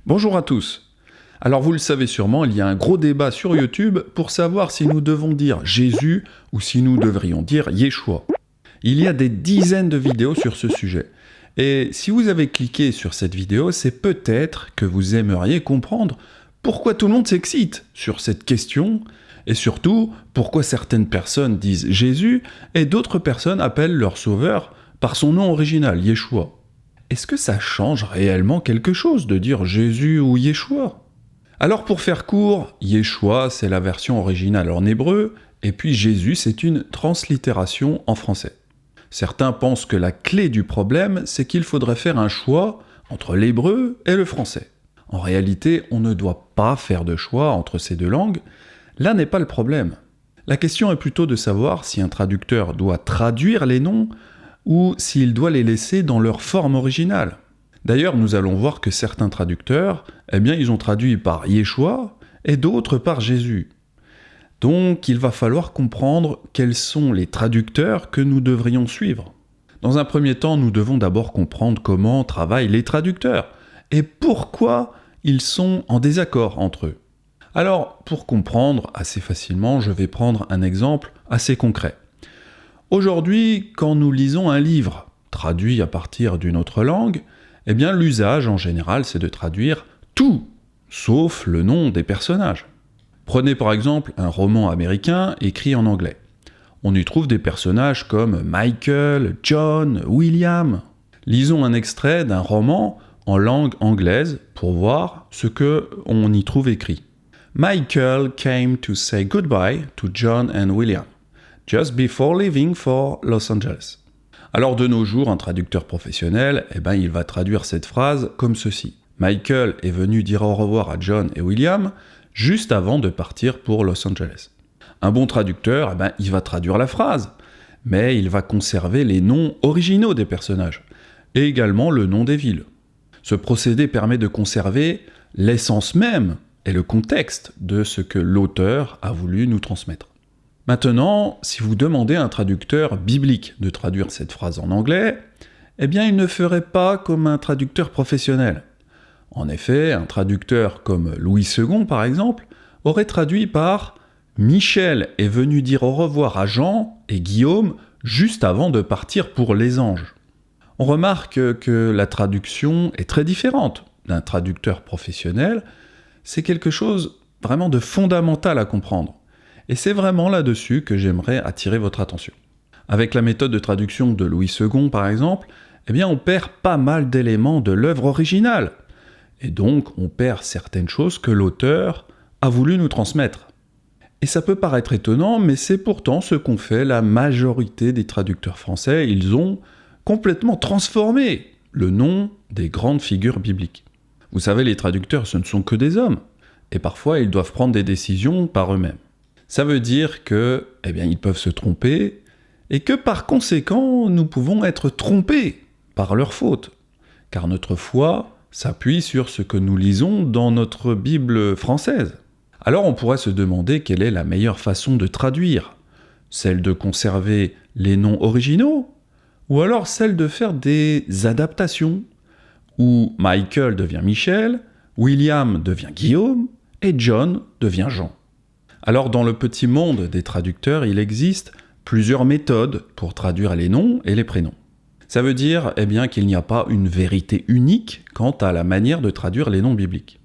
Bonjour à tous. Alors vous le savez sûrement, il y a un gros débat sur YouTube pour savoir si nous devons dire Jésus ou si nous devrions dire Yeshua. Il y a des dizaines de vidéos sur ce sujet. Et si vous avez cliqué sur cette vidéo, c'est peut-être que vous aimeriez comprendre pourquoi tout le monde s'excite sur cette question et surtout pourquoi certaines personnes disent Jésus et d'autres personnes appellent leur sauveur par son nom original, Yeshua. Est-ce que ça change réellement quelque chose de dire Jésus ou Yeshua ? Alors pour faire court, Yeshua c'est la version originale en hébreu, et puis Jésus c'est une translittération en français. Certains pensent que la clé du problème c'est qu'il faudrait faire un choix entre l'hébreu et le français. En réalité, on ne doit pas faire de choix entre ces deux langues, là n'est pas le problème. La question est plutôt de savoir si un traducteur doit traduire les noms ou s'il doit les laisser dans leur forme originale. D'ailleurs, nous allons voir que certains traducteurs, ils ont traduit par Yeshua et d'autres par Jésus. Donc, il va falloir comprendre quels sont les traducteurs que nous devrions suivre. Dans un premier temps, nous devons d'abord comprendre comment travaillent les traducteurs et pourquoi ils sont en désaccord entre eux. Alors, pour comprendre assez facilement, je vais prendre un exemple assez concret. Aujourd'hui, quand nous lisons un livre traduit à partir d'une autre langue, l'usage en général c'est de traduire tout, sauf le nom des personnages. Prenez par exemple un roman américain écrit en anglais. On y trouve des personnages comme Michael, John, William. Lisons un extrait d'un roman en langue anglaise pour voir ce qu'on y trouve écrit. Michael came to say goodbye to John and William, just before leaving for Los Angeles. Alors de nos jours, un traducteur professionnel, il va traduire cette phrase comme ceci. Michael est venu dire au revoir à John et William juste avant de partir pour Los Angeles. Un bon traducteur, il va traduire la phrase, mais il va conserver les noms originaux des personnages, et également le nom des villes. Ce procédé permet de conserver l'essence même et le contexte de ce que l'auteur a voulu nous transmettre. Maintenant, si vous demandez à un traducteur biblique de traduire cette phrase en anglais, il ne ferait pas comme un traducteur professionnel. En effet, un traducteur comme Louis II, par exemple, aurait traduit par « Michel est venu dire au revoir à Jean et Guillaume juste avant de partir pour les anges ». On remarque que la traduction est très différente d'un traducteur professionnel. C'est quelque chose vraiment de fondamental à comprendre. Et c'est vraiment là-dessus que j'aimerais attirer votre attention. Avec la méthode de traduction de Louis II, par exemple, on perd pas mal d'éléments de l'œuvre originale. Et donc, on perd certaines choses que l'auteur a voulu nous transmettre. Et ça peut paraître étonnant, mais c'est pourtant ce qu'ont fait la majorité des traducteurs français. Ils ont complètement transformé le nom des grandes figures bibliques. Vous savez, les traducteurs, ce ne sont que des hommes. Et parfois, ils doivent prendre des décisions par eux-mêmes. Ça veut dire que, ils peuvent se tromper, et que par conséquent, nous pouvons être trompés par leur faute. Car notre foi s'appuie sur ce que nous lisons dans notre Bible française. Alors on pourrait se demander quelle est la meilleure façon de traduire. Celle de conserver les noms originaux, ou alors celle de faire des adaptations, où Michael devient Michel, William devient Guillaume, et John devient Jean. Alors dans le petit monde des traducteurs, il existe plusieurs méthodes pour traduire les noms et les prénoms. Ça veut dire qu'il n'y a pas une vérité unique quant à la manière de traduire les noms bibliques.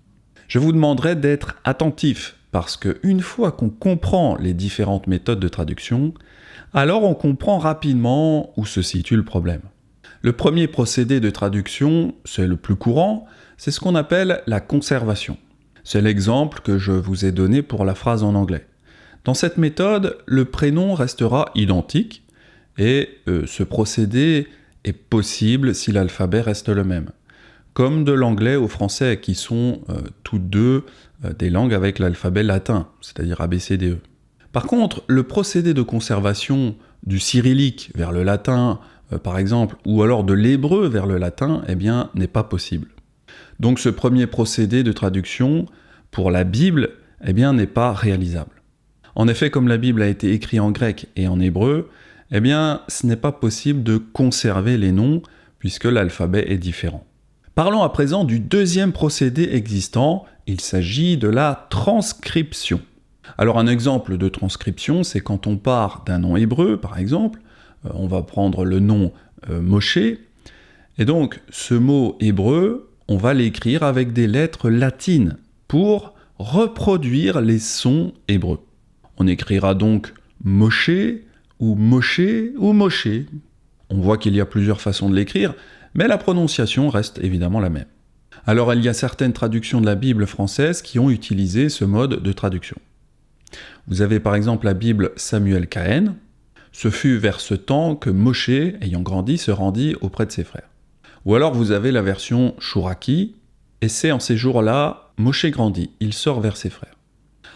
Je vous demanderai d'être attentif, parce qu'une fois qu'on comprend les différentes méthodes de traduction, alors on comprend rapidement où se situe le problème. Le premier procédé de traduction, c'est le plus courant, c'est ce qu'on appelle la conservation. C'est l'exemple que je vous ai donné pour la phrase en anglais. Dans cette méthode, le prénom restera identique et ce procédé est possible si l'alphabet reste le même. Comme de l'anglais au français, qui sont toutes deux des langues avec l'alphabet latin, c'est-à-dire ABCDE. Par contre, le procédé de conservation du cyrillique vers le latin, par exemple, ou alors de l'hébreu vers le latin, n'est pas possible. Donc ce premier procédé de traduction pour la Bible n'est pas réalisable. En effet, comme la Bible a été écrite en grec et en hébreu, ce n'est pas possible de conserver les noms puisque l'alphabet est différent. Parlons à présent du deuxième procédé existant, il s'agit de la transcription. Alors un exemple de transcription, c'est quand on part d'un nom hébreu, par exemple, on va prendre le nom Moshe, et donc ce mot hébreu, on va l'écrire avec des lettres latines pour reproduire les sons hébreux. On écrira donc Moshe ou Moshe ou Moshe. On voit qu'il y a plusieurs façons de l'écrire, mais la prononciation reste évidemment la même. Alors il y a certaines traductions de la Bible française qui ont utilisé ce mode de traduction. Vous avez par exemple la Bible Samuel Cahen. Ce fut vers ce temps que Moshe, ayant grandi, se rendit auprès de ses frères. Ou alors vous avez la version Chouraki, et c'est en ces jours-là, Moshe grandit, il sort vers ses frères.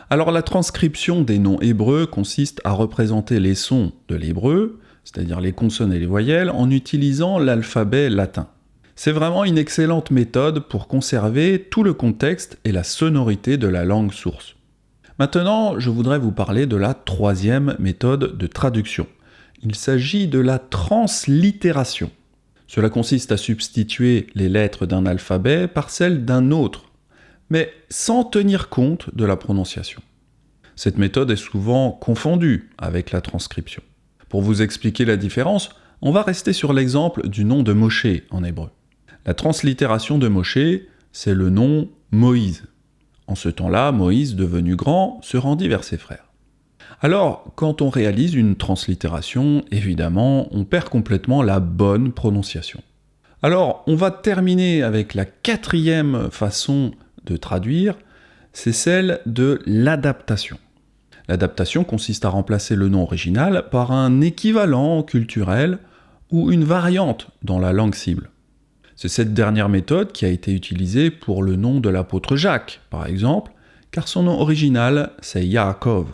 Alors la transcription des noms hébreux consiste à représenter les sons de l'hébreu, c'est-à-dire les consonnes et les voyelles, en utilisant l'alphabet latin. C'est vraiment une excellente méthode pour conserver tout le contexte et la sonorité de la langue source. Maintenant, je voudrais vous parler de la troisième méthode de traduction. Il s'agit de la translittération. Cela consiste à substituer les lettres d'un alphabet par celles d'un autre, mais sans tenir compte de la prononciation. Cette méthode est souvent confondue avec la transcription. Pour vous expliquer la différence, on va rester sur l'exemple du nom de Moshe en hébreu. La translittération de Moshe, c'est le nom Moïse. En ce temps-là, Moïse, devenu grand, se rendit vers ses frères. Alors, quand on réalise une translittération, évidemment, on perd complètement la bonne prononciation. Alors, on va terminer avec la quatrième façon de traduire, c'est celle de l'adaptation. L'adaptation consiste à remplacer le nom original par un équivalent culturel ou une variante dans la langue cible. C'est cette dernière méthode qui a été utilisée pour le nom de l'apôtre Jacques, par exemple, car son nom original, c'est Yaakov.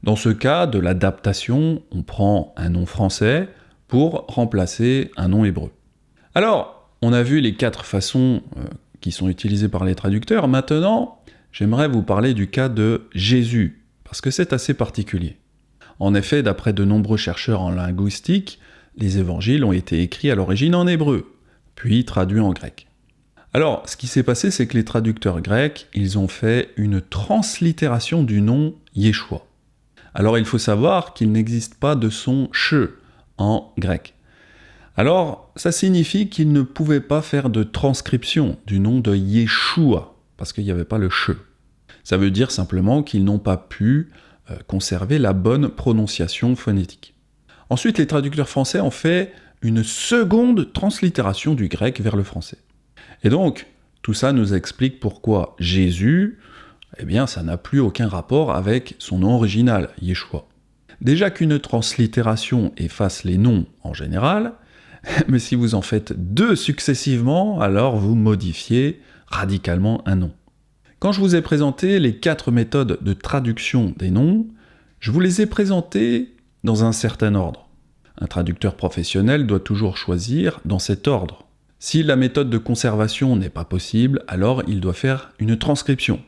Dans ce cas de l'adaptation, on prend un nom français pour remplacer un nom hébreu. Alors, on a vu les 4 façons qui sont utilisées par les traducteurs. Maintenant, j'aimerais vous parler du cas de Jésus, parce que c'est assez particulier. En effet, d'après de nombreux chercheurs en linguistique, les évangiles ont été écrits à l'origine en hébreu, puis traduits en grec. Alors, ce qui s'est passé, c'est que les traducteurs grecs, ils ont fait une translittération du nom Yeshua. Alors, il faut savoir qu'il n'existe pas de son « che » en grec. Alors, ça signifie qu'ils ne pouvaient pas faire de transcription du nom de Yeshua, parce qu'il n'y avait pas le « che ». Ça veut dire simplement qu'ils n'ont pas pu conserver la bonne prononciation phonétique. Ensuite, les traducteurs français ont fait une seconde translittération du grec vers le français. Et donc, tout ça nous explique pourquoi Jésus, eh bien, ça n'a plus aucun rapport avec son nom original, Yeshua. Déjà qu'une translittération efface les noms en général, mais si vous en faites 2 successivement, alors vous modifiez radicalement un nom. Quand je vous ai présenté les 4 méthodes de traduction des noms, je vous les ai présentées dans un certain ordre. Un traducteur professionnel doit toujours choisir dans cet ordre. Si la méthode de conservation n'est pas possible, alors il doit faire une transcription.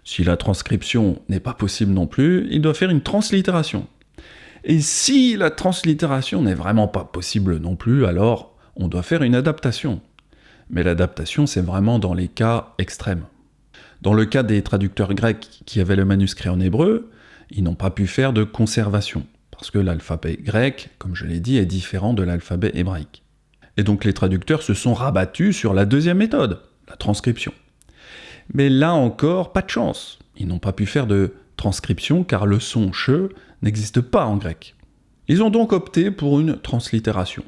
Si la transcription n'est pas possible non plus, il doit faire une translittération. Et si la translittération n'est vraiment pas possible non plus, alors on doit faire une adaptation. Mais l'adaptation, c'est vraiment dans les cas extrêmes. Dans le cas des traducteurs grecs qui avaient le manuscrit en hébreu, ils n'ont pas pu faire de conservation, parce que l'alphabet grec, comme je l'ai dit, est différent de l'alphabet hébraïque. Et donc les traducteurs se sont rabattus sur la deuxième méthode, la transcription. Mais là encore, pas de chance. Ils n'ont pas pu faire de transcription car le son « che » n'existe pas en grec. Ils ont donc opté pour une translittération.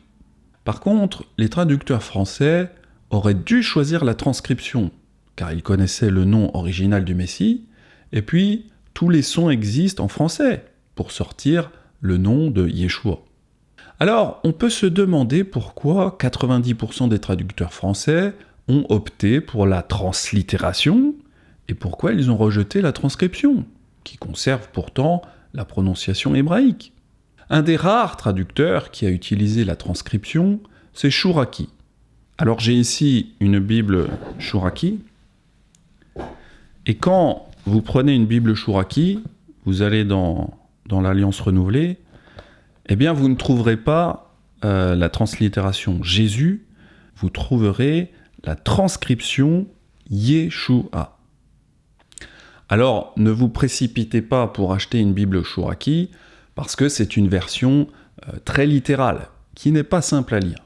Par contre, les traducteurs français auraient dû choisir la transcription, car ils connaissaient le nom original du Messie, et puis tous les sons existent en français pour sortir le nom de Yeshua. Alors, on peut se demander pourquoi 90% des traducteurs français ont opté pour la translittération et pourquoi ils ont rejeté la transcription, qui conserve pourtant la prononciation hébraïque. Un des rares traducteurs qui a utilisé la transcription, c'est Chouraki. Alors j'ai ici une Bible Chouraki, et quand vous prenez une Bible Chouraki, vous allez dans l'Alliance renouvelée, eh bien vous ne trouverez pas la translittération Jésus, vous trouverez la transcription Yeshua. Alors, ne vous précipitez pas pour acheter une Bible Chouraki, parce que c'est une version très littérale, qui n'est pas simple à lire.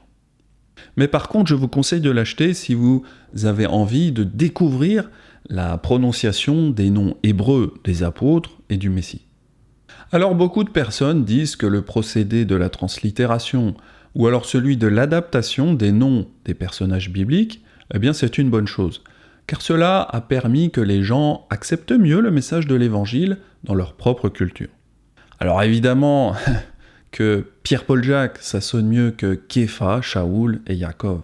Mais par contre, je vous conseille de l'acheter si vous avez envie de découvrir la prononciation des noms hébreux des apôtres et du Messie. Alors beaucoup de personnes disent que le procédé de la translittération ou alors celui de l'adaptation des noms des personnages bibliques, eh bien c'est une bonne chose, car cela a permis que les gens acceptent mieux le message de l'Évangile dans leur propre culture. Alors évidemment que Pierre-Paul Jacques, ça sonne mieux que Képha, Shaoul et Yaakov.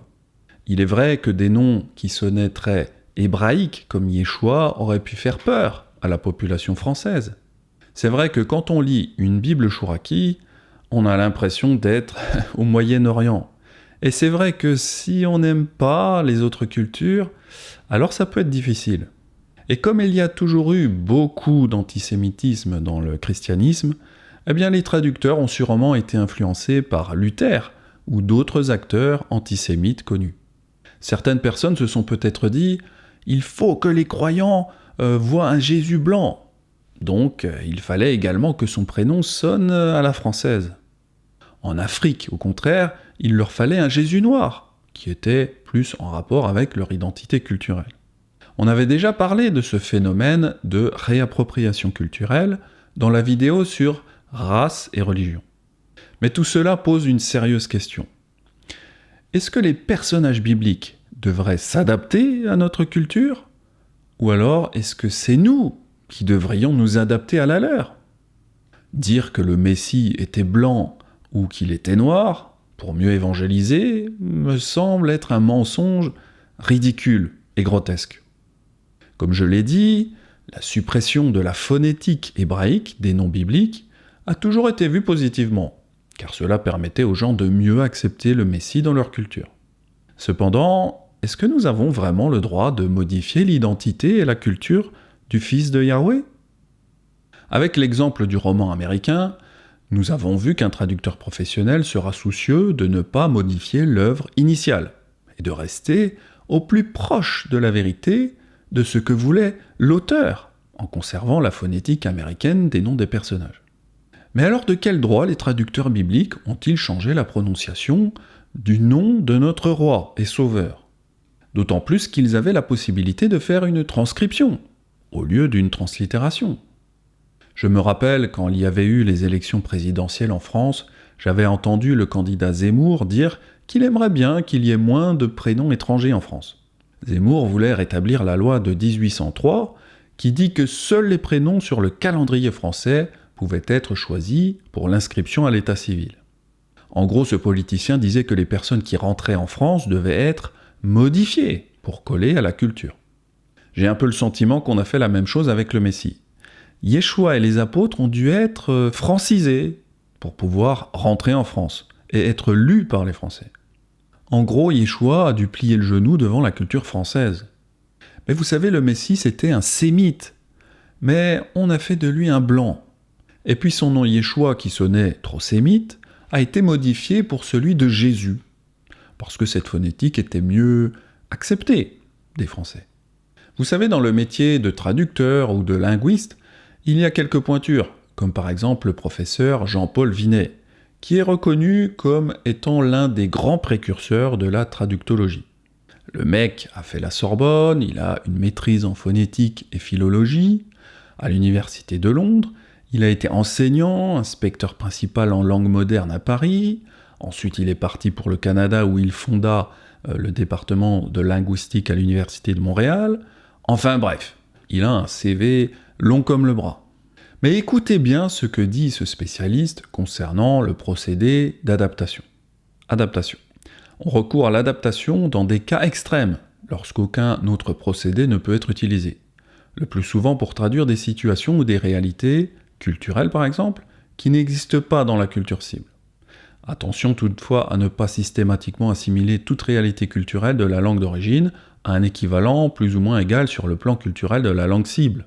Il est vrai que des noms qui sonnaient très hébraïques, comme Yeshua, auraient pu faire peur à la population française. C'est vrai que quand on lit une Bible Chouraki, on a l'impression d'être au Moyen-Orient. Et c'est vrai que si on n'aime pas les autres cultures, alors ça peut être difficile. Et comme il y a toujours eu beaucoup d'antisémitisme dans le christianisme, eh bien les traducteurs ont sûrement été influencés par Luther ou d'autres acteurs antisémites connus. Certaines personnes se sont peut-être dit « il faut que les croyants voient un Jésus blanc ». Donc il fallait également que son prénom sonne à la française. En Afrique, au contraire, il leur fallait un Jésus noir, qui était plus en rapport avec leur identité culturelle. On avait déjà parlé de ce phénomène de réappropriation culturelle dans la vidéo sur race et religion. Mais tout cela pose une sérieuse question. Est-ce que les personnages bibliques devraient s'adapter à notre culture ? Ou alors est-ce que c'est nous qui devrions nous adapter à la leur ? Dire que le Messie était blanc ou qu'il était noir, pour mieux évangéliser, me semble être un mensonge ridicule et grotesque. Comme je l'ai dit, la suppression de la phonétique hébraïque des noms bibliques a toujours été vue positivement, car cela permettait aux gens de mieux accepter le Messie dans leur culture. Cependant, est-ce que nous avons vraiment le droit de modifier l'identité et la culture du Fils de Yahweh ? Avec l'exemple du roman américain, nous avons vu qu'un traducteur professionnel sera soucieux de ne pas modifier l'œuvre initiale, et de rester au plus proche de la vérité de ce que voulait l'auteur, en conservant la phonétique américaine des noms des personnages. Mais alors de quel droit les traducteurs bibliques ont-ils changé la prononciation du nom de notre roi et sauveur ? D'autant plus qu'ils avaient la possibilité de faire une transcription, au lieu d'une translittération. Je me rappelle quand il y avait eu les élections présidentielles en France, j'avais entendu le candidat Zemmour dire qu'il aimerait bien qu'il y ait moins de prénoms étrangers en France. Zemmour voulait rétablir la loi de 1803 qui dit que seuls les prénoms sur le calendrier français pouvaient être choisis pour l'inscription à l'état civil. En gros, ce politicien disait que les personnes qui rentraient en France devaient être modifiées pour coller à la culture. J'ai un peu le sentiment qu'on a fait la même chose avec le Messie. Yeshua et les apôtres ont dû être francisés pour pouvoir rentrer en France et être lus par les Français. En gros, Yeshua a dû plier le genou devant la culture française. Mais vous savez, le Messie, c'était un sémite. Mais on a fait de lui un blanc. Et puis son nom Yeshua, qui sonnait trop sémite, a été modifié pour celui de Jésus, parce que cette phonétique était mieux acceptée des Français. Vous savez, dans le métier de traducteur ou de linguiste, il y a quelques pointures, comme par exemple le professeur Jean-Paul Vinet, qui est reconnu comme étant l'un des grands précurseurs de la traductologie. Le mec a fait la Sorbonne, il a une maîtrise en phonétique et philologie, à l'université de Londres, il a été enseignant, inspecteur principal en langue moderne à Paris, ensuite il est parti pour le Canada où il fonda le département de linguistique à l'université de Montréal, enfin bref, il a un CV long comme le bras. Mais écoutez bien ce que dit ce spécialiste concernant le procédé d'adaptation. Adaptation. On recourt à l'adaptation dans des cas extrêmes, lorsqu'aucun autre procédé ne peut être utilisé. Le plus souvent pour traduire des situations ou des réalités, culturelles par exemple, qui n'existent pas dans la culture cible. Attention toutefois à ne pas systématiquement assimiler toute réalité culturelle de la langue d'origine à un équivalent plus ou moins égal sur le plan culturel de la langue cible.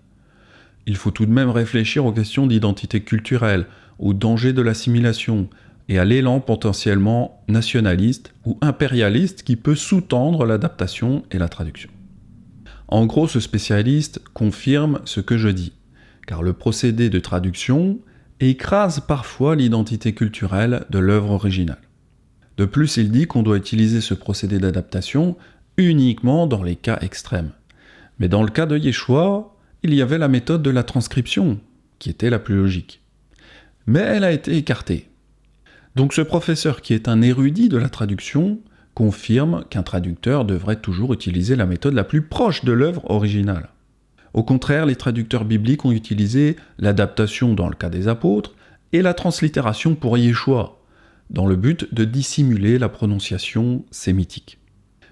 Il faut tout de même réfléchir aux questions d'identité culturelle, aux dangers de l'assimilation, et à l'élan potentiellement nationaliste ou impérialiste qui peut sous-tendre l'adaptation et la traduction. En gros, ce spécialiste confirme ce que je dis, car le procédé de traduction écrase parfois l'identité culturelle de l'œuvre originale. De plus, il dit qu'on doit utiliser ce procédé d'adaptation uniquement dans les cas extrêmes. Mais dans le cas de Yeshua, il y avait la méthode de la transcription, qui était la plus logique. Mais elle a été écartée. Donc ce professeur, qui est un érudit de la traduction, confirme qu'un traducteur devrait toujours utiliser la méthode la plus proche de l'œuvre originale. Au contraire, les traducteurs bibliques ont utilisé l'adaptation dans le cas des apôtres et la translittération pour Yeshua, dans le but de dissimuler la prononciation sémitique.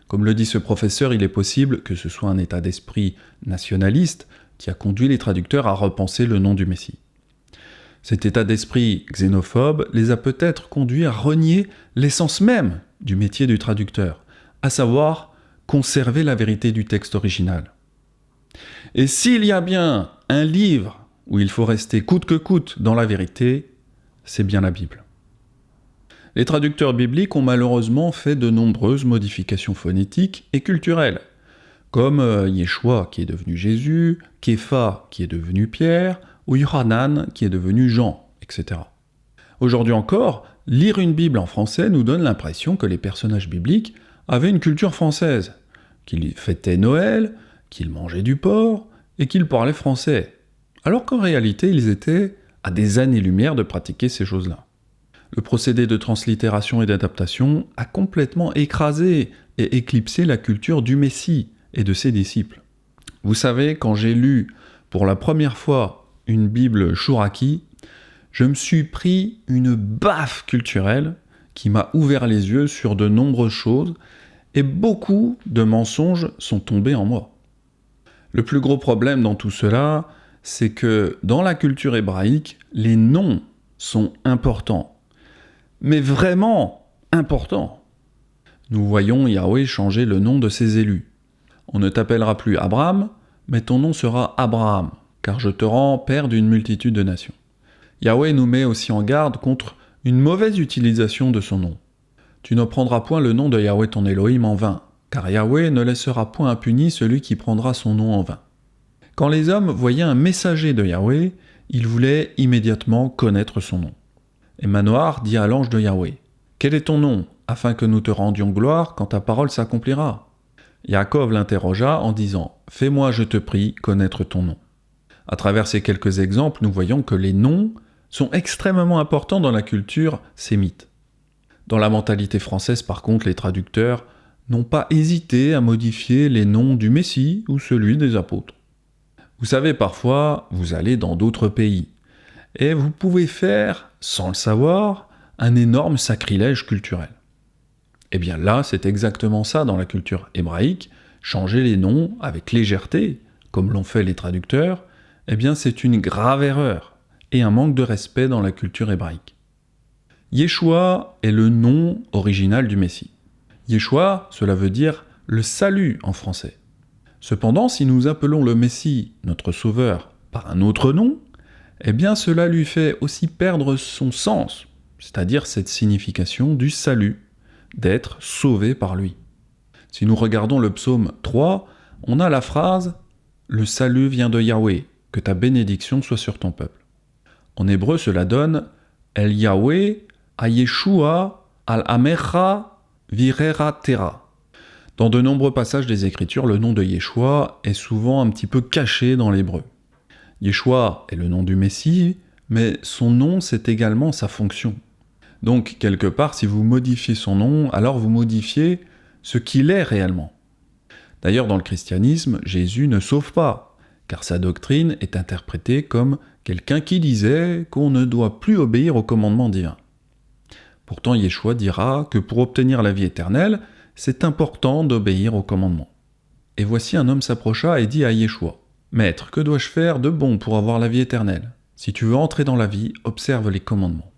Comme le dit ce professeur, il est possible que ce soit un état d'esprit nationaliste qui a conduit les traducteurs à repenser le nom du Messie. Cet état d'esprit xénophobe les a peut-être conduits à renier l'essence même du métier du traducteur, à savoir conserver la vérité du texte original. Et s'il y a bien un livre où il faut rester coûte que coûte dans la vérité, c'est bien la Bible. Les traducteurs bibliques ont malheureusement fait de nombreuses modifications phonétiques et culturelles, comme Yeshua qui est devenu Jésus, Képha qui est devenu Pierre, ou Yohanan qui est devenu Jean, etc. Aujourd'hui encore, lire une Bible en français nous donne l'impression que les personnages bibliques avaient une culture française, qu'ils fêtaient Noël, qu'ils mangeaient du porc et qu'ils parlaient français, alors qu'en réalité ils étaient à des années-lumière de pratiquer ces choses-là. Le procédé de translittération et d'adaptation a complètement écrasé et éclipsé la culture du Messie et de ses disciples. Vous savez, quand j'ai lu pour la première fois une Bible Chouraki, je me suis pris une baffe culturelle qui m'a ouvert les yeux sur de nombreuses choses et beaucoup de mensonges sont tombés en moi. Le plus gros problème dans tout cela, c'est que dans la culture hébraïque, les noms sont importants. Mais vraiment important. Nous voyons Yahweh changer le nom de ses élus. On ne t'appellera plus Abraham, mais ton nom sera Abraham, car je te rends père d'une multitude de nations. Yahweh nous met aussi en garde contre une mauvaise utilisation de son nom. Tu ne prendras point le nom de Yahweh ton Elohim en vain, car Yahweh ne laissera point impuni celui qui prendra son nom en vain. Quand les hommes voyaient un messager de Yahweh, ils voulaient immédiatement connaître son nom. Et Manoach dit à l'ange de Yahweh, « Quel est ton nom, afin que nous te rendions gloire quand ta parole s'accomplira ?» Yaakov l'interrogea en disant, « Fais-moi, je te prie, connaître ton nom. » À travers ces quelques exemples, nous voyons que les noms sont extrêmement importants dans la culture sémite. Dans la mentalité française, par contre, les traducteurs n'ont pas hésité à modifier les noms du Messie ou celui des apôtres. Vous savez, parfois, vous allez dans d'autres pays, et vous pouvez faire, sans le savoir, un énorme sacrilège culturel. Eh bien là, c'est exactement ça dans la culture hébraïque, changer les noms avec légèreté, comme l'ont fait les traducteurs, eh bien c'est une grave erreur et un manque de respect dans la culture hébraïque. Yeshua est le nom original du Messie. Yeshua, cela veut dire le salut en français. Cependant, si nous appelons le Messie, notre Sauveur, par un autre nom, eh bien cela lui fait aussi perdre son sens, c'est-à-dire cette signification du salut, d'être sauvé par lui. Si nous regardons le psaume 3, on a la phrase « Le salut vient de Yahweh, que ta bénédiction soit sur ton peuple ». En hébreu, cela donne « El Yahweh a Yeshua al Amecha virera tera ». Dans de nombreux passages des Écritures, le nom de Yeshua est souvent un petit peu caché dans l'hébreu. Yeshua est le nom du Messie, mais son nom, c'est également sa fonction. Donc, quelque part, si vous modifiez son nom, alors vous modifiez ce qu'il est réellement. D'ailleurs, dans le christianisme, Jésus ne sauve pas, car sa doctrine est interprétée comme quelqu'un qui disait qu'on ne doit plus obéir aux commandements divins. Pourtant, Yeshua dira que pour obtenir la vie éternelle, c'est important d'obéir aux commandements. Et voici un homme s'approcha et dit à Yeshua, « Maître, que dois-je faire de bon pour avoir la vie éternelle ? Si tu veux entrer dans la vie, observe les commandements. »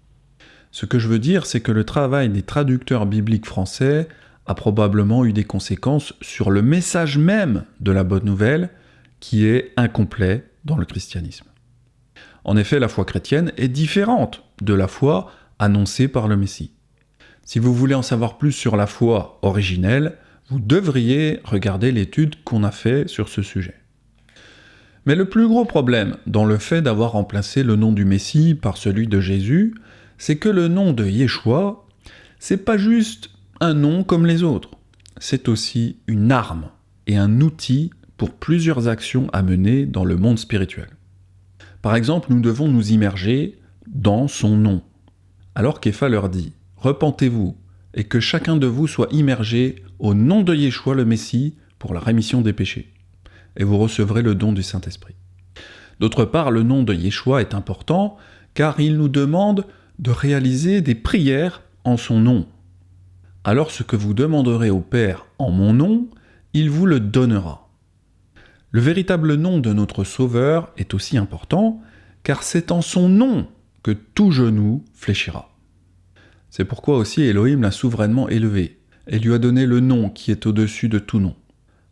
Ce que je veux dire, c'est que le travail des traducteurs bibliques français a probablement eu des conséquences sur le message même de la bonne nouvelle, qui est incomplet dans le christianisme. En effet, la foi chrétienne est différente de la foi annoncée par le Messie. Si vous voulez en savoir plus sur la foi originelle, vous devriez regarder l'étude qu'on a faite sur ce sujet. Mais le plus gros problème dans le fait d'avoir remplacé le nom du Messie par celui de Jésus, c'est que le nom de Yeshua, c'est pas juste un nom comme les autres, c'est aussi une arme et un outil pour plusieurs actions à mener dans le monde spirituel. Par exemple, nous devons nous immerger dans son nom. Alors qu'Epha leur dit « Repentez-vous et que chacun de vous soit immergé au nom de Yeshua le Messie pour la rémission des péchés. Et vous recevrez le don du Saint-Esprit. » D'autre part, le nom de Yeshua est important car il nous demande de réaliser des prières en son nom. Alors ce que vous demanderez au Père en mon nom, il vous le donnera. Le véritable nom de notre Sauveur est aussi important, car c'est en son nom que tout genou fléchira. C'est pourquoi aussi Elohim l'a souverainement élevé, et lui a donné le nom qui est au-dessus de tout nom,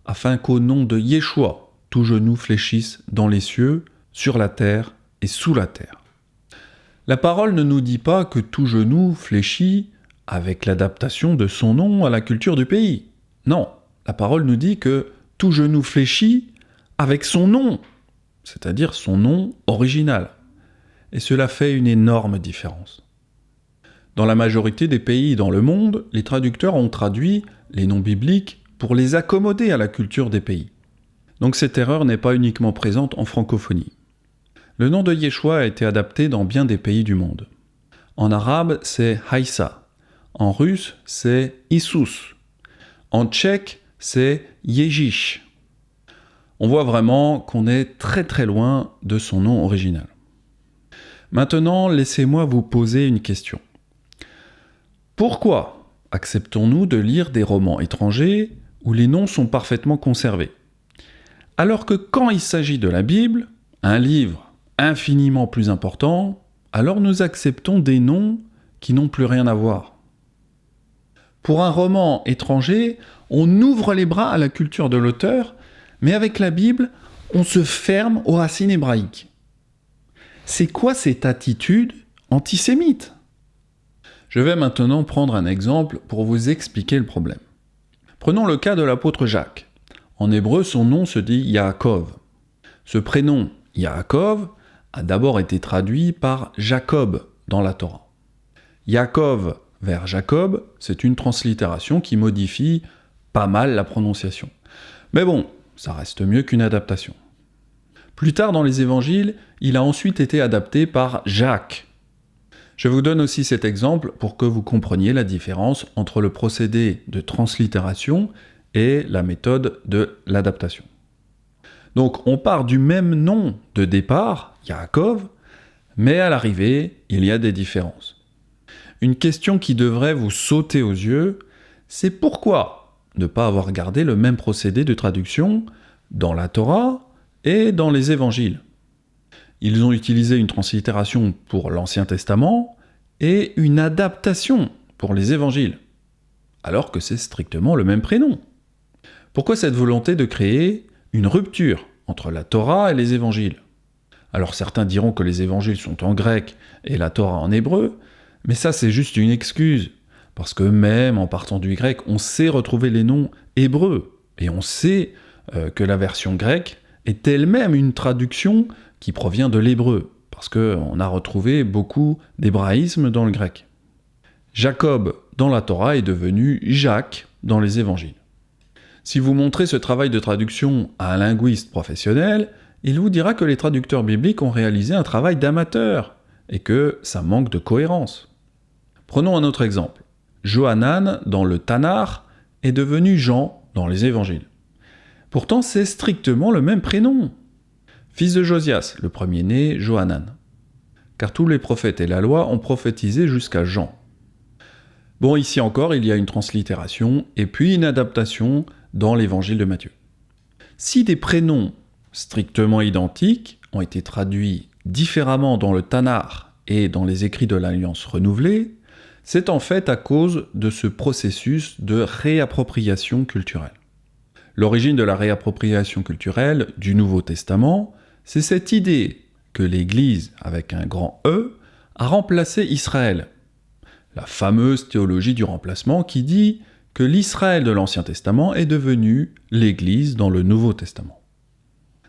afin qu'au nom de Yeshua, tout genou fléchisse dans les cieux, sur la terre et sous la terre. La parole ne nous dit pas que tout genou fléchit avec l'adaptation de son nom à la culture du pays. Non, la parole nous dit que tout genou fléchit avec son nom, c'est-à-dire son nom original. Et cela fait une énorme différence. Dans la majorité des pays dans le monde, les traducteurs ont traduit les noms bibliques pour les accommoder à la culture des pays. Donc cette erreur n'est pas uniquement présente en francophonie. Le nom de Yeshua a été adapté dans bien des pays du monde. En arabe, c'est Haïssa. En russe, c'est Isus. En tchèque, c'est Ježíš. On voit vraiment qu'on est très très loin de son nom original. Maintenant, laissez-moi vous poser une question. Pourquoi acceptons-nous de lire des romans étrangers où les noms sont parfaitement conservés, alors que quand il s'agit de la Bible, un livre infiniment plus important, alors nous acceptons des noms qui n'ont plus rien à voir? Pour un roman étranger, on ouvre les bras à la culture de l'auteur, mais avec la Bible, on se ferme aux racines hébraïques. C'est quoi cette attitude antisémite? Je vais maintenant prendre un exemple pour vous expliquer le problème. Prenons le cas de l'apôtre Jacques. En hébreu, son nom se dit Yaakov. Ce prénom, Yaakov, a d'abord été traduit par Jacob dans la Torah. Yaakov vers Jacob, c'est une translittération qui modifie pas mal la prononciation. Mais bon, ça reste mieux qu'une adaptation. Plus tard dans les évangiles, il a ensuite été adapté par Jacques. Je vous donne aussi cet exemple pour que vous compreniez la différence entre le procédé de translittération et la méthode de l'adaptation. Donc on part du même nom de départ, Yaakov, mais à l'arrivée, il y a des différences. Une question qui devrait vous sauter aux yeux, c'est pourquoi ne pas avoir gardé le même procédé de traduction dans la Torah et dans les évangiles. Ils ont utilisé une translittération pour l'Ancien Testament et une adaptation pour les évangiles, alors que c'est strictement le même prénom. Pourquoi cette volonté de créer une rupture entre la Torah et les évangiles? Alors certains diront que les évangiles sont en grec et la Torah en hébreu, mais ça c'est juste une excuse. Parce que même en partant du grec, on sait retrouver les noms hébreux. Et on sait que la version grecque est elle-même une traduction qui provient de l'hébreu. Parce qu'on a retrouvé beaucoup d'hébraïsmes dans le grec. Jacob dans la Torah est devenu Jacques dans les évangiles. Si vous montrez ce travail de traduction à un linguiste professionnel, il vous dira que les traducteurs bibliques ont réalisé un travail d'amateur et que ça manque de cohérence. Prenons un autre exemple. Johanan, dans le Tanakh, est devenu Jean dans les évangiles. Pourtant, c'est strictement le même prénom. Fils de Josias, le premier-né, Johanan. Car tous les prophètes et la loi ont prophétisé jusqu'à Jean. Bon, ici encore, il y a une translittération et puis une adaptation dans l'évangile de Matthieu. Si des prénoms strictement identiques ont été traduits différemment dans le Tanakh et dans les écrits de l'Alliance renouvelée, c'est en fait à cause de ce processus de réappropriation culturelle. L'origine de la réappropriation culturelle du Nouveau Testament, c'est cette idée que l'Église, avec un grand E, a remplacé Israël, la fameuse théologie du remplacement qui dit que l'Israël de l'Ancien Testament est devenu l'Église dans le Nouveau Testament.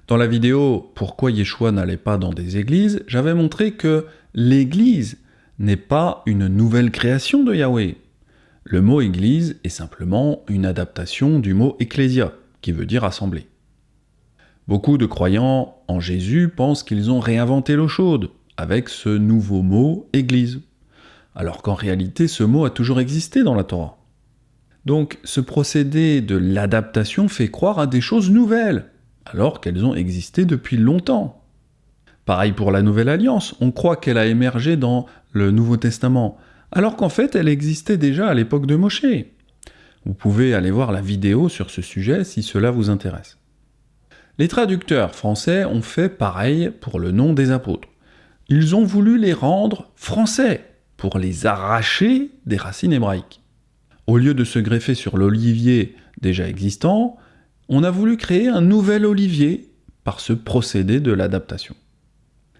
Dans la vidéo « Pourquoi Yeshua n'allait pas dans des églises », j'avais montré que l'Église n'est pas une nouvelle création de Yahweh. Le mot « Église » est simplement une adaptation du mot « Ecclésia », qui veut dire « assemblée ». Beaucoup de croyants en Jésus pensent qu'ils ont réinventé l'eau chaude avec ce nouveau mot « Église », alors qu'en réalité ce mot a toujours existé dans la Torah. Donc ce procédé de l'adaptation fait croire à des choses nouvelles, alors qu'elles ont existé depuis longtemps. Pareil pour la Nouvelle Alliance, on croit qu'elle a émergé dans le Nouveau Testament, alors qu'en fait elle existait déjà à l'époque de Moshé. Vous pouvez aller voir la vidéo sur ce sujet si cela vous intéresse. Les traducteurs français ont fait pareil pour le nom des apôtres. Ils ont voulu les rendre français, pour les arracher des racines hébraïques. Au lieu de se greffer sur l'olivier déjà existant, on a voulu créer un nouvel olivier par ce procédé de l'adaptation.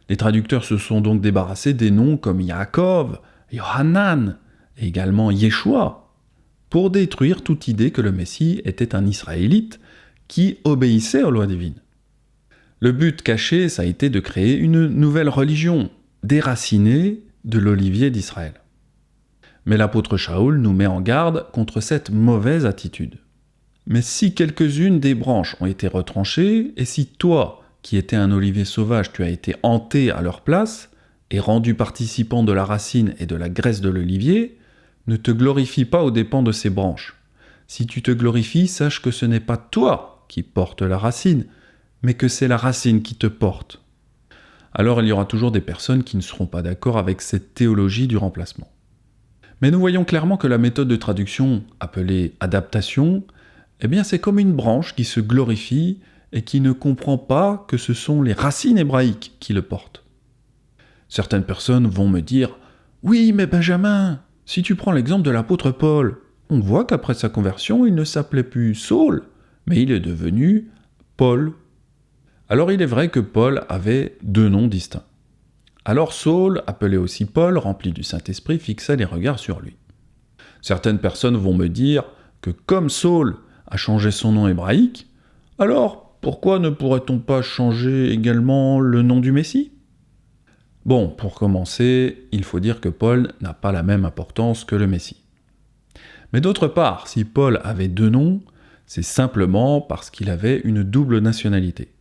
Les traducteurs se sont donc débarrassés des noms comme Yaakov, Yohanan et également Yeshua, pour détruire toute idée que le Messie était un Israélite qui obéissait aux lois divines. Le but caché, ça a été de créer une nouvelle religion, déracinée de l'olivier d'Israël. Mais l'apôtre Shaoul nous met en garde contre cette mauvaise attitude. Mais si quelques-unes des branches ont été retranchées, et si toi, qui étais un olivier sauvage, tu as été hanté à leur place, et rendu participant de la racine et de la graisse de l'olivier, ne te glorifie pas aux dépens de ces branches. Si tu te glorifies, sache que ce n'est pas toi qui portes la racine, mais que c'est la racine qui te porte. Alors il y aura toujours des personnes qui ne seront pas d'accord avec cette théologie du remplacement. Mais nous voyons clairement que la méthode de traduction, appelée adaptation, eh bien c'est comme une branche qui se glorifie et qui ne comprend pas que ce sont les racines hébraïques qui le portent. Certaines personnes vont me dire « Oui, mais Benjamin, si tu prends l'exemple de l'apôtre Paul, on voit qu'après sa conversion, il ne s'appelait plus Saul, mais il est devenu Paul. » Alors il est vrai que Paul avait deux noms distincts. Alors Saul, appelé aussi Paul, rempli du Saint-Esprit, fixa les regards sur lui. Certaines personnes vont me dire que comme Saul a changé son nom hébraïque, alors pourquoi ne pourrait-on pas changer également le nom du Messie ? Bon, pour commencer, il faut dire que Paul n'a pas la même importance que le Messie. Mais d'autre part, si Paul avait deux noms, c'est simplement parce qu'il avait une double nationalité.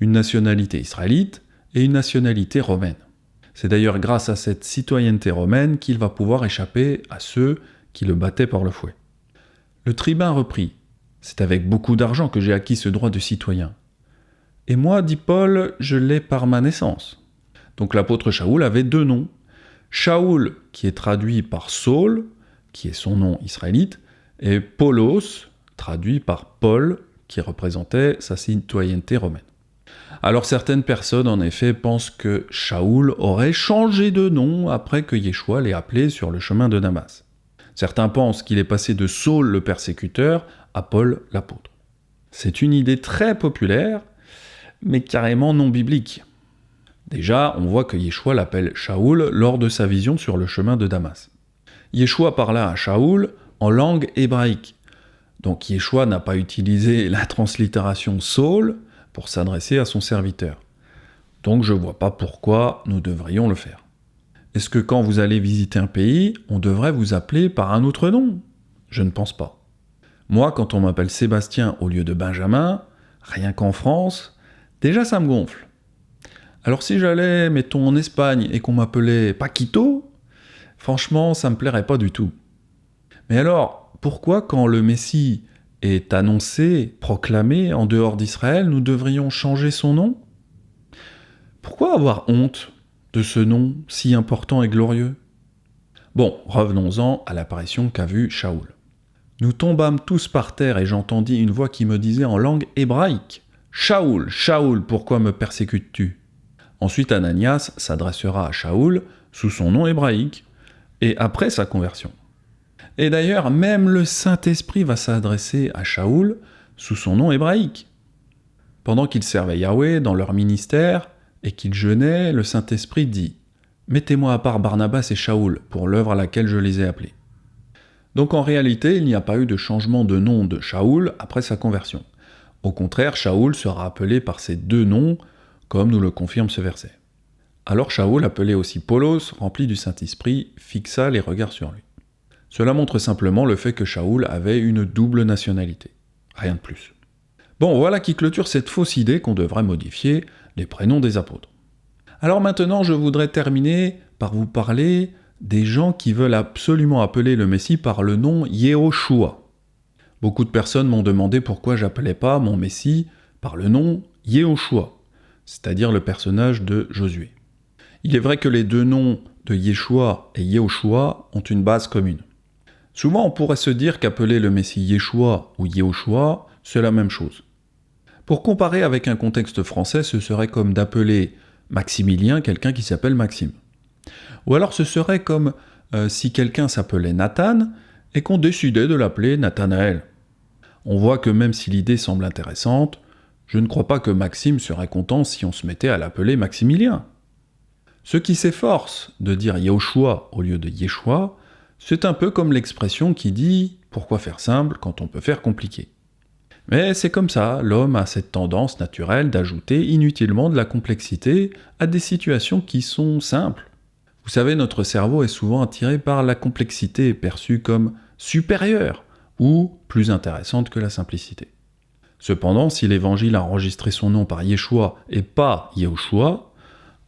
Une nationalité israélite et une nationalité romaine. C'est d'ailleurs grâce à cette citoyenneté romaine qu'il va pouvoir échapper à ceux qui le battaient par le fouet. Le tribun reprit « C'est avec beaucoup d'argent que j'ai acquis ce droit de citoyen. Et moi, dit Paul, je l'ai par ma naissance. » Donc l'apôtre Shaoul avait deux noms. Shaoul, qui est traduit par Saul, qui est son nom israélite, et Paulos, traduit par Paul, qui représentait sa citoyenneté romaine. Alors certaines personnes, en effet, pensent que Shaoul aurait changé de nom après que Yeshua l'ait appelé sur le chemin de Damas. Certains pensent qu'il est passé de Saul le persécuteur à Paul l'apôtre. C'est une idée très populaire, mais carrément non biblique. Déjà, on voit que Yeshua l'appelle Shaoul lors de sa vision sur le chemin de Damas. Yeshua parla à Shaoul en langue hébraïque. Donc Yeshua n'a pas utilisé la translittération Saul pour s'adresser à son serviteur. Donc je ne vois pas pourquoi nous devrions le faire. Est-ce que quand vous allez visiter un pays, on devrait vous appeler par un autre nom ? Je ne pense pas. Moi, quand on m'appelle Sébastien au lieu de Benjamin, rien qu'en France, déjà ça me gonfle. Alors si j'allais, mettons, en Espagne et qu'on m'appelait Paquito, franchement, ça me plairait pas du tout. Mais alors, pourquoi quand le Messie est annoncé, proclamé en dehors d'Israël, nous devrions changer son nom ? Pourquoi avoir honte de ce nom si important et glorieux ? Bon, revenons-en à l'apparition qu'a vue Shaoul. Nous tombâmes tous par terre et j'entendis une voix qui me disait en langue hébraïque « Shaoul, Shaoul, pourquoi me persécutes-tu » Ensuite, Ananias s'adressera à Shaoul sous son nom hébraïque et après sa conversion. Et d'ailleurs, même le Saint-Esprit va s'adresser à Shaoul sous son nom hébraïque. Pendant qu'ils servaient Yahweh dans leur ministère et qu'ils jeûnaient, le Saint-Esprit dit « Mettez-moi à part Barnabas et Shaoul pour l'œuvre à laquelle je les ai appelés. Donc en réalité, il n'y a pas eu de changement de nom de Shaoul après sa conversion. Au contraire, Shaoul sera appelé par ses deux noms, comme nous le confirme ce verset. Alors Shaoul, appelé aussi Paulos, rempli du Saint-Esprit, fixa les regards sur lui. Cela montre simplement le fait que Shaoul avait une double nationalité. Rien de plus. Bon, voilà qui clôture cette fausse idée qu'on devrait modifier les prénoms des apôtres. Alors maintenant, je voudrais terminer par vous parler des gens qui veulent absolument appeler le Messie par le nom Yehoshua. Beaucoup de personnes m'ont demandé pourquoi j'appelais pas mon Messie par le nom Yehoshua, c'est-à-dire le personnage de Josué. Il est vrai que les deux noms de Yeshua et Yehoshua ont une base commune. Souvent, on pourrait se dire qu'appeler le Messie Yeshua ou Yehoshua, c'est la même chose. Pour comparer avec un contexte français, ce serait comme d'appeler Maximilien quelqu'un qui s'appelle Maxime. Ou alors ce serait comme si quelqu'un s'appelait Nathan et qu'on décidait de l'appeler Nathanaël. On voit que même si l'idée semble intéressante, je ne crois pas que Maxime serait content si on se mettait à l'appeler Maximilien. Ceux qui s'efforcent de dire Yehoshua au lieu de Yeshua, c'est un peu comme l'expression qui dit « pourquoi faire simple quand on peut faire compliqué ?» Mais c'est comme ça, l'homme a cette tendance naturelle d'ajouter inutilement de la complexité à des situations qui sont simples. Vous savez, notre cerveau est souvent attiré par la complexité perçue comme supérieure ou plus intéressante que la simplicité. Cependant, si l'Évangile a enregistré son nom par Yeshua et pas Yehoshua,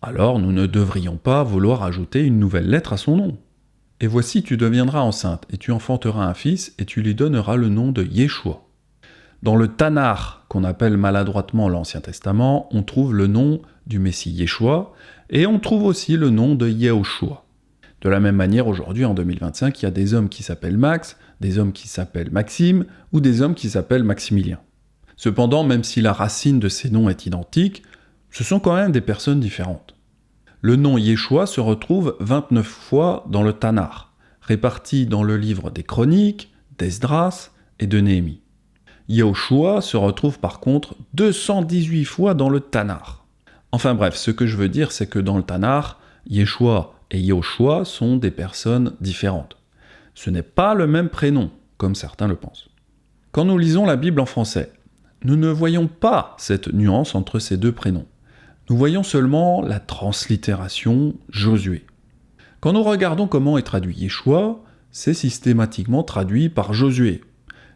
alors nous ne devrions pas vouloir ajouter une nouvelle lettre à son nom. Et voici, tu deviendras enceinte, et tu enfanteras un fils, et tu lui donneras le nom de Yeshua. Dans le Tanakh, qu'on appelle maladroitement l'Ancien Testament, on trouve le nom du Messie Yeshua, et on trouve aussi le nom de Yehoshua. De la même manière, aujourd'hui, en 2025, il y a des hommes qui s'appellent Max, des hommes qui s'appellent Maxime, ou des hommes qui s'appellent Maximilien. Cependant, même si la racine de ces noms est identique, ce sont quand même des personnes différentes. Le nom Yeshua se retrouve 29 fois dans le Tanakh, répartis dans le livre des Chroniques, d'Esdras et de Néhémie. Yehoshua se retrouve par contre 218 fois dans le Tanakh. Enfin bref, ce que je veux dire, c'est que dans le Tanakh, Yeshua et Yehoshua sont des personnes différentes. Ce n'est pas le même prénom, comme certains le pensent. Quand nous lisons la Bible en français, nous ne voyons pas cette nuance entre ces deux prénoms. Nous voyons seulement la translittération Josué. Quand nous regardons comment est traduit Yeshua, c'est systématiquement traduit par Josué.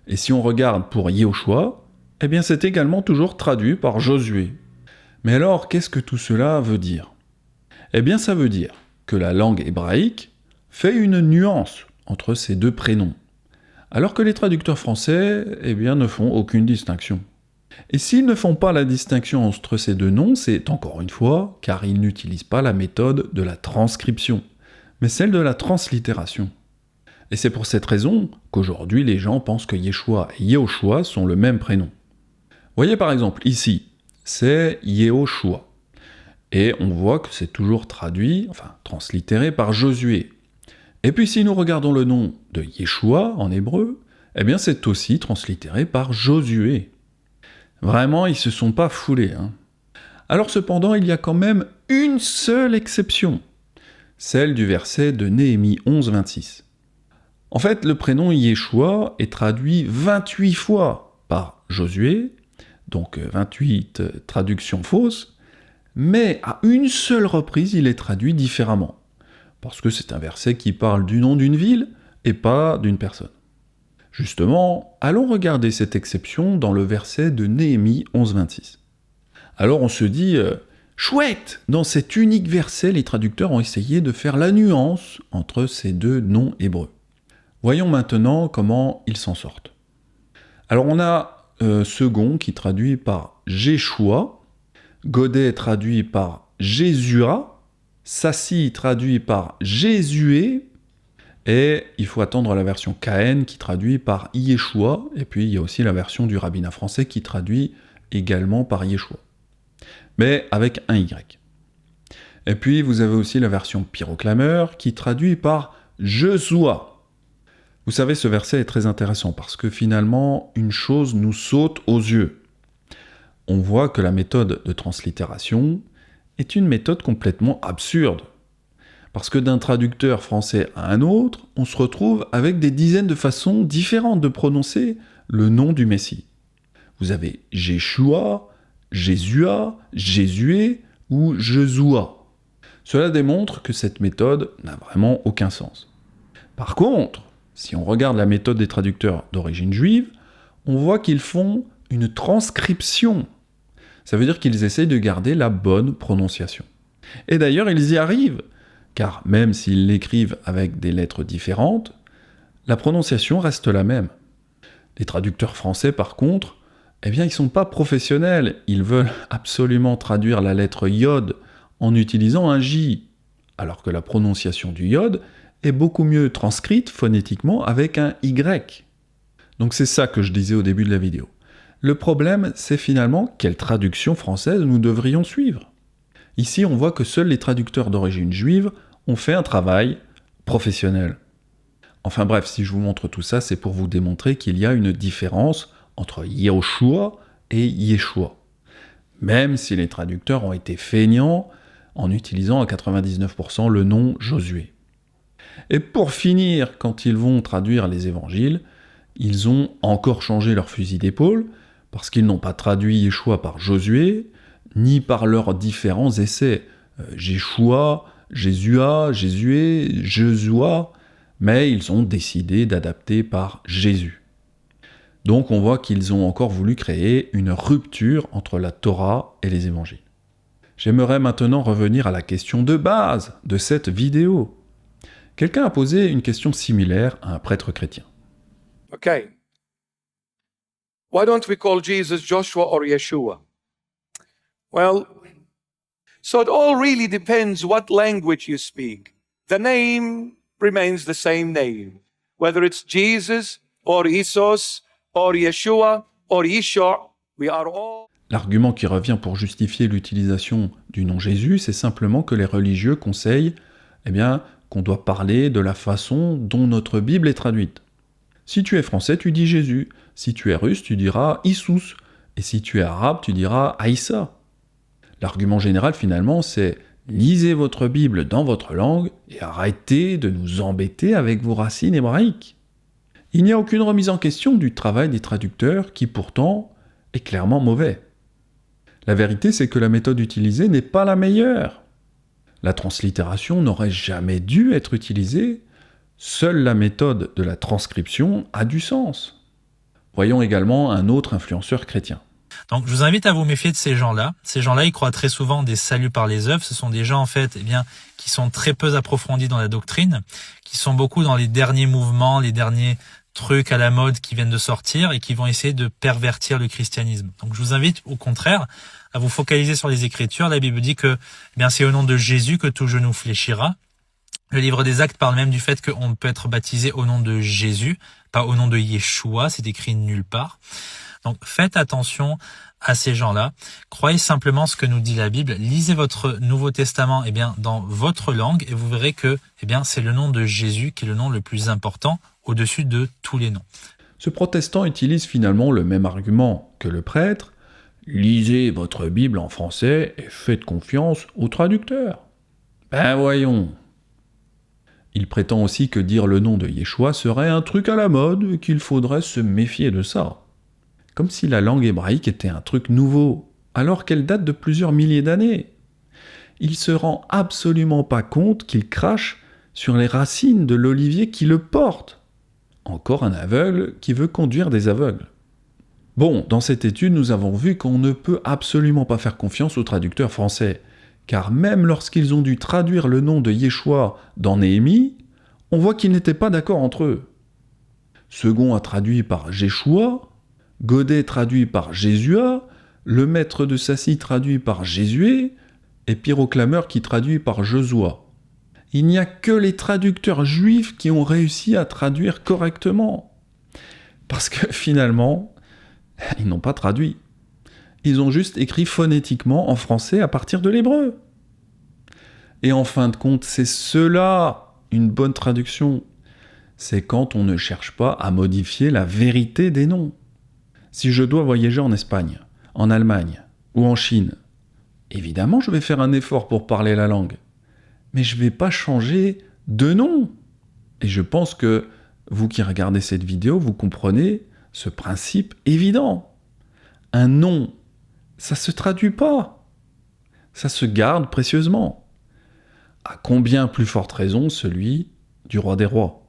Et si on regarde pour Yehoshua, eh bien c'est également toujours traduit par Josué. Mais alors, qu'est-ce que tout cela veut dire ? Eh bien ça veut dire que la langue hébraïque fait une nuance entre ces deux prénoms, alors que les traducteurs français, eh bien, ne font aucune distinction. Et s'ils ne font pas la distinction entre ces deux noms, c'est encore une fois car ils n'utilisent pas la méthode de la transcription, mais celle de la translittération. Et c'est pour cette raison qu'aujourd'hui les gens pensent que Yeshua et Yehoshua sont le même prénom. Voyez par exemple ici, c'est Yehoshua. Et on voit que c'est toujours traduit, enfin translittéré par Josué. Et puis si nous regardons le nom de Yeshua en hébreu, eh bien c'est aussi translittéré par Josué. Vraiment, ils se sont pas foulés. Alors cependant, il y a quand même une seule exception, celle du verset de Néhémie 11, 26. En fait, le prénom Yeshua est traduit 28 fois par Josué, donc 28 traductions fausses, mais à une seule reprise, il est traduit différemment, parce que c'est un verset qui parle du nom d'une ville et pas d'une personne. Justement, allons regarder cette exception dans le verset de Néhémie 11, 26. Alors on se dit, chouette, dans cet unique verset, les traducteurs ont essayé de faire la nuance entre ces deux noms hébreux. Voyons maintenant comment ils s'en sortent. Alors on a Second qui traduit par Jéchoua, Godet traduit par Jésua, Sassi traduit par Jésué, et il faut attendre la version Cahen qui traduit par Yeshua, et puis il y a aussi la version du rabbinat français qui traduit également par Yeshua, mais avec un Y. Et puis vous avez aussi la version pyroclameur qui traduit par Jesua. Vous savez, ce verset est très intéressant parce que finalement, une chose nous saute aux yeux. On voit que la méthode de translittération est une méthode complètement absurde. Parce que d'un traducteur français à un autre, on se retrouve avec des dizaines de façons différentes de prononcer le nom du Messie. Vous avez Jéshua, Jésua, Jésué ou Jesua. Cela démontre que cette méthode n'a vraiment aucun sens. Par contre, si on regarde la méthode des traducteurs d'origine juive, on voit qu'ils font une transcription. Ça veut dire qu'ils essayent de garder la bonne prononciation. Et d'ailleurs, ils y arrivent, car même s'ils l'écrivent avec des lettres différentes, la prononciation reste la même. Les traducteurs français, par contre, eh bien, ils ne sont pas professionnels. Ils veulent absolument traduire la lettre Yod en utilisant un J, alors que la prononciation du Yod est beaucoup mieux transcrite phonétiquement avec un Y. Donc c'est ça que je disais au début de la vidéo. Le problème, c'est finalement quelle traduction française nous devrions suivre. Ici, on voit que seuls les traducteurs d'origine juive ont fait un travail professionnel. Enfin bref, si je vous montre tout ça, c'est pour vous démontrer qu'il y a une différence entre Yehoshua et Yeshua. Même si les traducteurs ont été feignants en utilisant à 99% le nom Josué. Et pour finir, quand ils vont traduire les évangiles, ils ont encore changé leur fusil d'épaule, parce qu'ils n'ont pas traduit Yeshua par Josué, ni par leurs différents essais. Jéshua, Jésua, Jésué, Jesua, mais ils ont décidé d'adapter par Jésus. Donc on voit qu'ils ont encore voulu créer une rupture entre la Torah et les évangiles. J'aimerais maintenant revenir à la question de base de cette vidéo. Quelqu'un a posé une question similaire à un prêtre chrétien. Okay. Why don't we call Jesus Joshua or Yeshua? Well, so it all really depends what language you speak. The name remains the same name. Whether it's Jesus or Isos or Yeshua or Yeshua, we are all... L'argument qui revient pour justifier l'utilisation du nom Jésus, c'est simplement que les religieux conseillent qu'on doit parler de la façon dont notre Bible est traduite. Si tu es français, tu dis Jésus. Si tu es russe, tu diras Isus. Et si tu es arabe, tu diras Aïssa. L'argument général, finalement, c'est lisez votre Bible dans votre langue et arrêtez de nous embêter avec vos racines hébraïques. Il n'y a aucune remise en question du travail des traducteurs qui, pourtant, est clairement mauvais. La vérité, c'est que la méthode utilisée n'est pas la meilleure. La translittération n'aurait jamais dû être utilisée. Seule la méthode de la transcription a du sens. Voyons également un autre influenceur chrétien. Donc, je vous invite à vous méfier de ces gens-là. Ces gens-là, ils croient très souvent des saluts par les œuvres. Ce sont des gens, en fait, qui sont très peu approfondis dans la doctrine, qui sont beaucoup dans les derniers mouvements, les derniers trucs à la mode qui viennent de sortir et qui vont essayer de pervertir le christianisme. Donc, je vous invite, au contraire, à vous focaliser sur les Écritures. La Bible dit que, c'est au nom de Jésus que tout genou fléchira. Le livre des Actes parle même du fait qu'on peut être baptisé au nom de Jésus, pas au nom de Yeshua, c'est écrit nulle part. Donc faites attention à ces gens-là. Croyez simplement ce que nous dit la Bible. Lisez votre Nouveau Testament dans votre langue et vous verrez que c'est le nom de Jésus qui est le nom le plus important au-dessus de tous les noms. Ce protestant utilise finalement le même argument que le prêtre. Lisez votre Bible en français et faites confiance au traducteur. Ben voyons. Il prétend aussi que dire le nom de Yeshua serait un truc à la mode et qu'il faudrait se méfier de ça. Comme si la langue hébraïque était un truc nouveau, alors qu'elle date de plusieurs milliers d'années. Il se rend absolument pas compte qu'il crache sur les racines de l'olivier qui le porte. Encore un aveugle qui veut conduire des aveugles. Bon, dans cette étude, nous avons vu qu'on ne peut absolument pas faire confiance aux traducteurs français, car même lorsqu'ils ont dû traduire le nom de Yeshua dans Néhémie, on voit qu'ils n'étaient pas d'accord entre eux. Second a traduit par Jéshua, Godet traduit par Jésua, le maître de Sassy traduit par Jésué, et Pyroclameur qui traduit par Josua. Il n'y a que les traducteurs juifs qui ont réussi à traduire correctement. Parce que finalement, ils n'ont pas traduit. Ils ont juste écrit phonétiquement en français à partir de l'hébreu. Et en fin de compte, c'est cela, une bonne traduction. C'est quand on ne cherche pas à modifier la vérité des noms. Si je dois voyager en Espagne, en Allemagne ou en Chine, évidemment je vais faire un effort pour parler la langue. mais je ne vais pas changer de nom. Et je pense que vous qui regardez cette vidéo, vous comprenez ce principe évident. Un nom, ça ne se traduit pas. Ça se garde précieusement. À combien plus forte raison celui du roi des rois.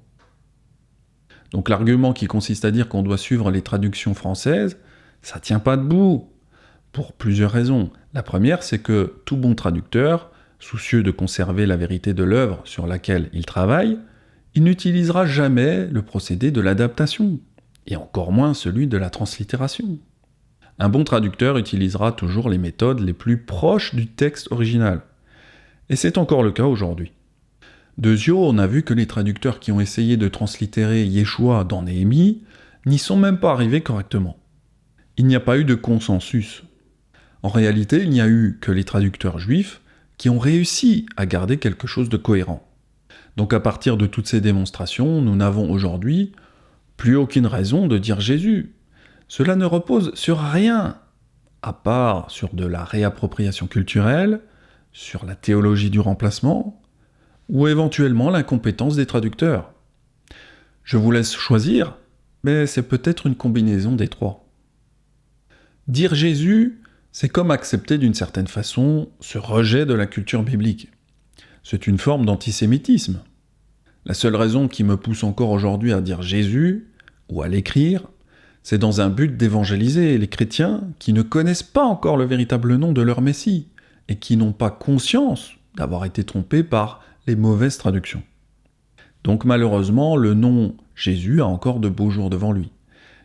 Donc l'argument qui consiste à dire qu'on doit suivre les traductions françaises, ça tient pas debout, pour plusieurs raisons. La première, c'est que tout bon traducteur, soucieux de conserver la vérité de l'œuvre sur laquelle il travaille, il n'utilisera jamais le procédé de l'adaptation, et encore moins celui de la translittération. Un bon traducteur utilisera toujours les méthodes les plus proches du texte original. Et c'est encore le cas aujourd'hui. De Zio, on a vu que les traducteurs qui ont essayé de translittérer Yeshua dans Néhémie n'y sont même pas arrivés correctement. Il n'y a pas eu de consensus. En réalité, il n'y a eu que les traducteurs juifs qui ont réussi à garder quelque chose de cohérent. Donc à partir de toutes ces démonstrations, nous n'avons aujourd'hui plus aucune raison de dire Jésus. Cela ne repose sur rien, à part sur de la réappropriation culturelle, sur la théologie du remplacement, ou éventuellement l'incompétence des traducteurs. Je vous laisse choisir, mais c'est peut-être une combinaison des trois. Dire Jésus, c'est comme accepter d'une certaine façon ce rejet de la culture biblique. C'est une forme d'antisémitisme. La seule raison qui me pousse encore aujourd'hui à dire Jésus, ou à l'écrire, c'est dans un but d'évangéliser les chrétiens qui ne connaissent pas encore le véritable nom de leur Messie, et qui n'ont pas conscience d'avoir été trompés par les mauvaises traductions. Donc malheureusement, le nom Jésus a encore de beaux jours devant lui,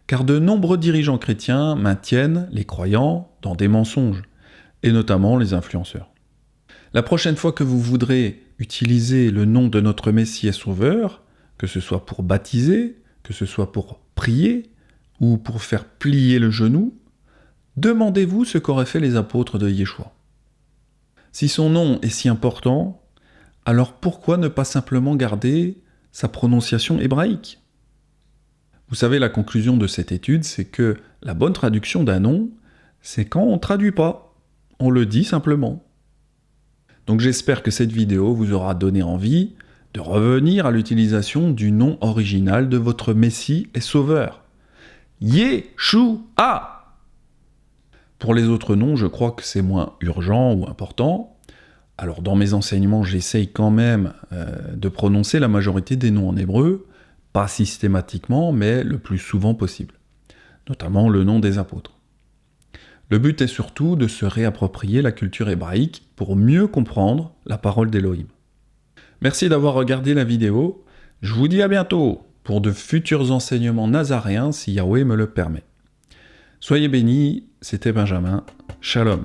car de nombreux dirigeants chrétiens maintiennent les croyants dans des mensonges, et notamment les influenceurs. La prochaine fois que vous voudrez utiliser le nom de notre Messie et Sauveur, que ce soit pour baptiser, que ce soit pour prier, ou pour faire plier le genou, demandez-vous ce qu'auraient fait les apôtres de Yeshua. Si son nom est si important, alors pourquoi ne pas simplement garder sa prononciation hébraïque ? Vous savez, la conclusion de cette étude, c'est que la bonne traduction d'un nom, c'est quand on ne traduit pas, on le dit simplement. Donc j'espère que cette vidéo vous aura donné envie de revenir à l'utilisation du nom original de votre Messie et Sauveur. Yeshua! Pour les autres noms, je crois que c'est moins urgent ou important. Alors dans mes enseignements, j'essaye quand même de prononcer la majorité des noms en hébreu, pas systématiquement, mais le plus souvent possible, notamment le nom des apôtres. Le but est surtout de se réapproprier la culture hébraïque pour mieux comprendre la parole d'Élohim. Merci d'avoir regardé la vidéo, je vous dis à bientôt pour de futurs enseignements nazaréens si Yahweh me le permet. Soyez bénis, c'était Benjamin, Shalom.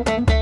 Thank you.